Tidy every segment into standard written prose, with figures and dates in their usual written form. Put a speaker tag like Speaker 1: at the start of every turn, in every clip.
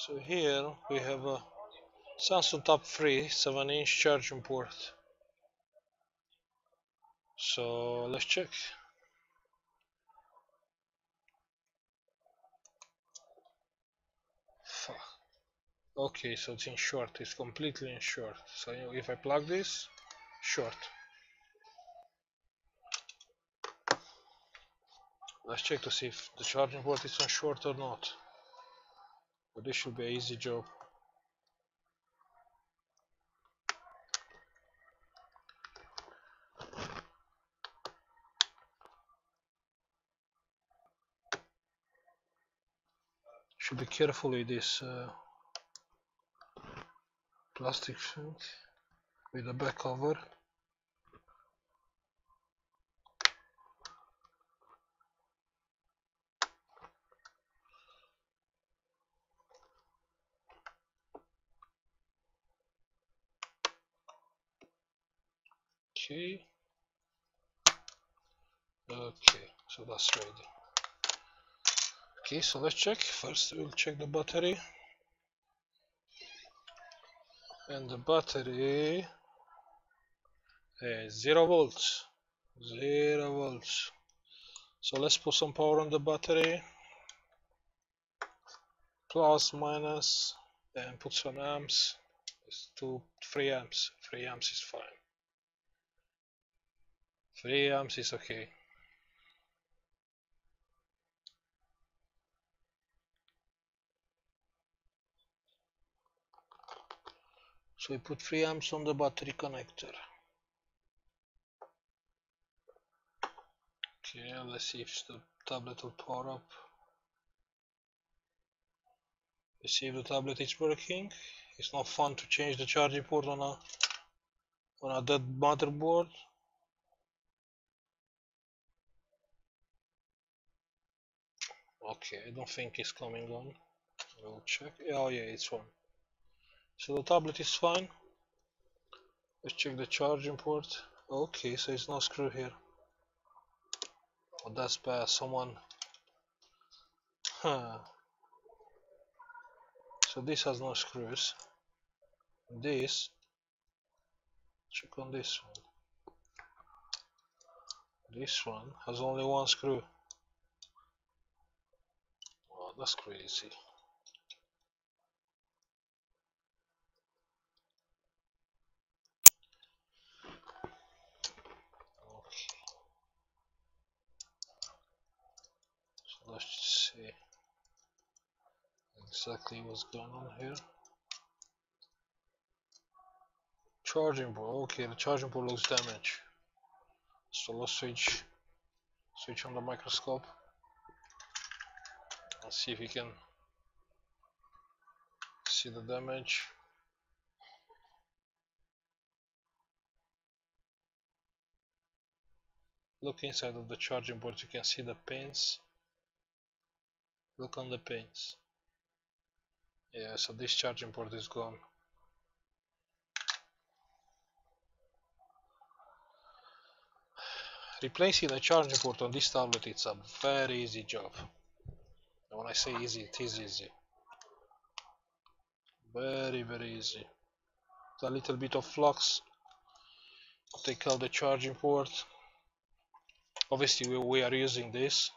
Speaker 1: So here we have a Samsung Tab 3 7-inch charging port. So let's check. Fuck. Okay, so it's in short, it's completely in short. So if I plug this, short. Let's check to see if the charging port is on short or not. But this should be an easy job. Should be careful with this plastic thing with the back cover. Okay. Okay, so that's ready. Okay, so let's check. First we'll check the battery. And the battery is 0 volts. 0 volts. So let's put some power on the battery. Plus, minus, and put some amps. It's 3 amps. 3 amps is fine. 3 amps is okay. So we put 3 amps on the battery connector. Okay, let's see if the tablet will power up. Let's see if the tablet is working. It's not fun to change the charging port on a dead motherboard. Okay, I don't think it's coming on. We'll check. Oh yeah, it's on. So the tablet is fine. Let's check the charging port. Okay, so it's no screw here. Oh, that's bad. Someone. Huh. So this has no screws. This. Check on this one. This one has only one screw. Oh, that's crazy. Okay. So let's just see exactly what's going on here. Charging port. Okay, the charging port looks damaged. So let's switch on the microscope. Let's see if we can see the damage. Look inside of the charging port, you can see the pins. Look on the pins. Yeah, so this charging port is gone. Replacing a charging port on this tablet, it's a very easy job. And when I say easy, it is easy. Very, very easy. A little bit of flux. Take out the charging port. Obviously, we are using this.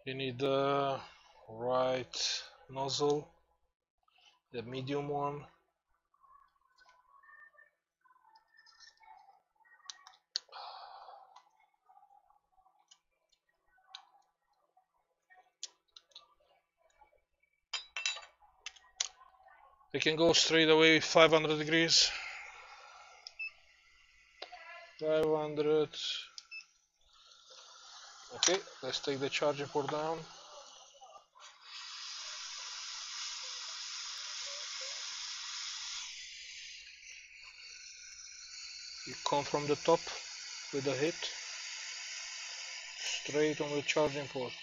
Speaker 1: You need the right nozzle, the medium one. We can go straight away with 500 degrees. 500. Okay, let's take the charging port down. You come from the top with the hit straight on the charging port.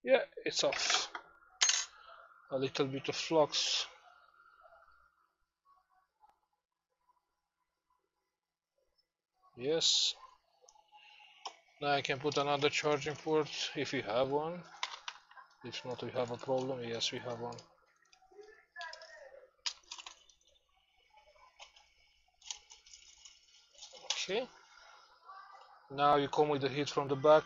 Speaker 1: Yeah, it's off. A little bit of flux. Yes. Now I can put another charging port if you have one. If not, we have a problem. Yes, we have one. Okay. Now you come with the heat from the back.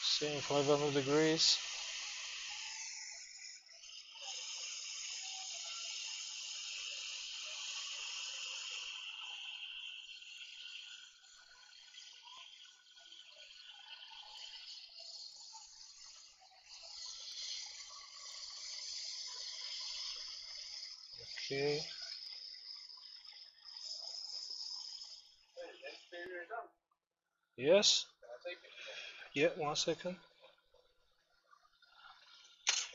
Speaker 1: Same 500 degrees. Okay. Yes. Yeah, 1 second.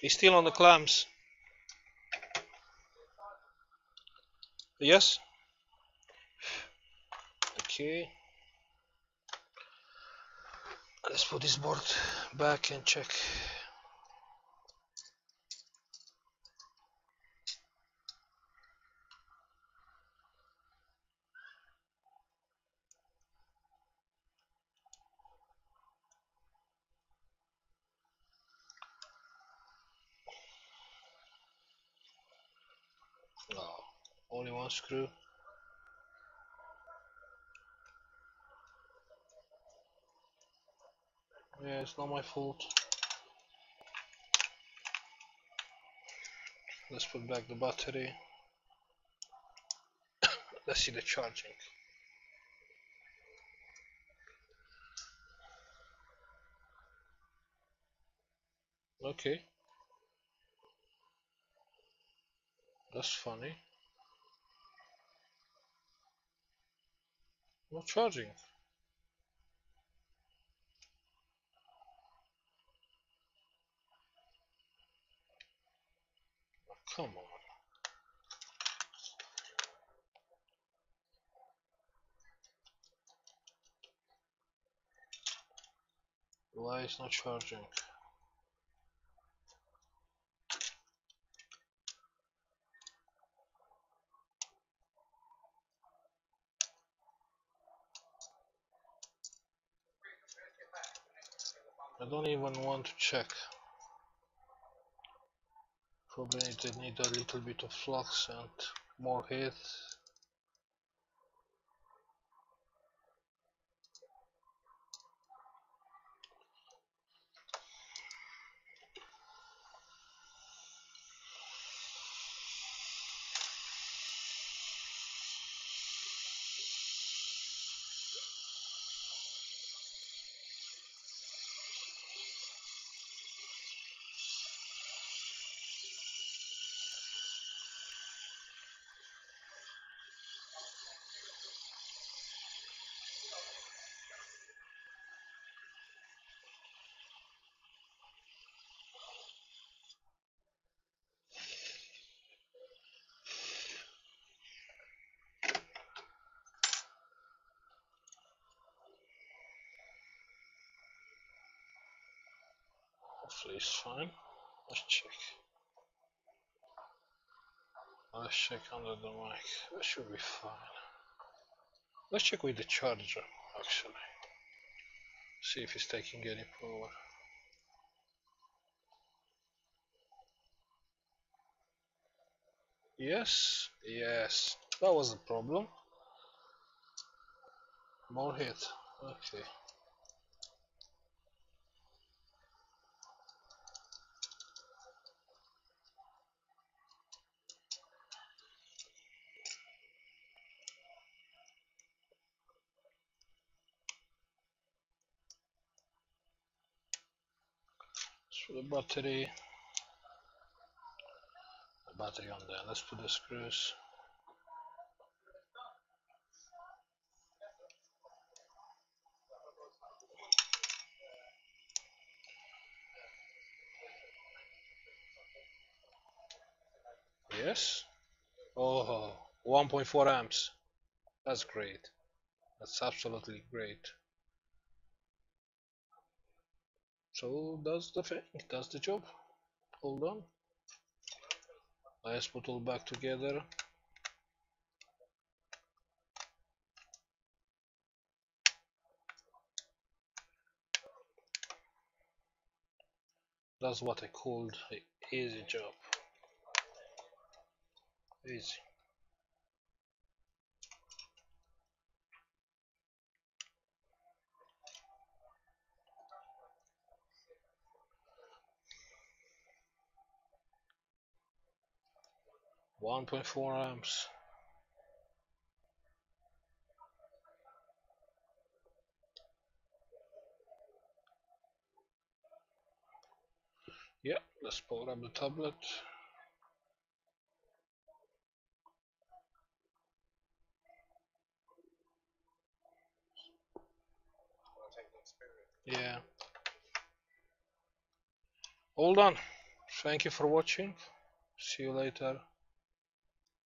Speaker 1: It's still on the clamps. Yes. Okay. Let's put this board back and check. Oh, only one screw. Yeah, it's not my fault. Let's put back the battery. Let's see the charging. Okay, that's funny. Not charging. Come on. Why is not charging? I don't even want to check. Probably need a little bit of flux and more heat. Hopefully it's fine. Let's check. Let's check under the mic. That should be fine. Let's check with the charger actually. See if it's taking any power. Yes, yes. That was the problem. More hit. Okay. So the battery on there. Let's put the screws. Yes. Oh, 1.4 amps. That's great. That's absolutely great. So does the thing. Does the job. Hold on. Let's put all back together. That's what I called an easy job. Easy. $1.4 amps. Yeah, let's power up the tablet. Yeah. All done. Thank you for watching. See you later.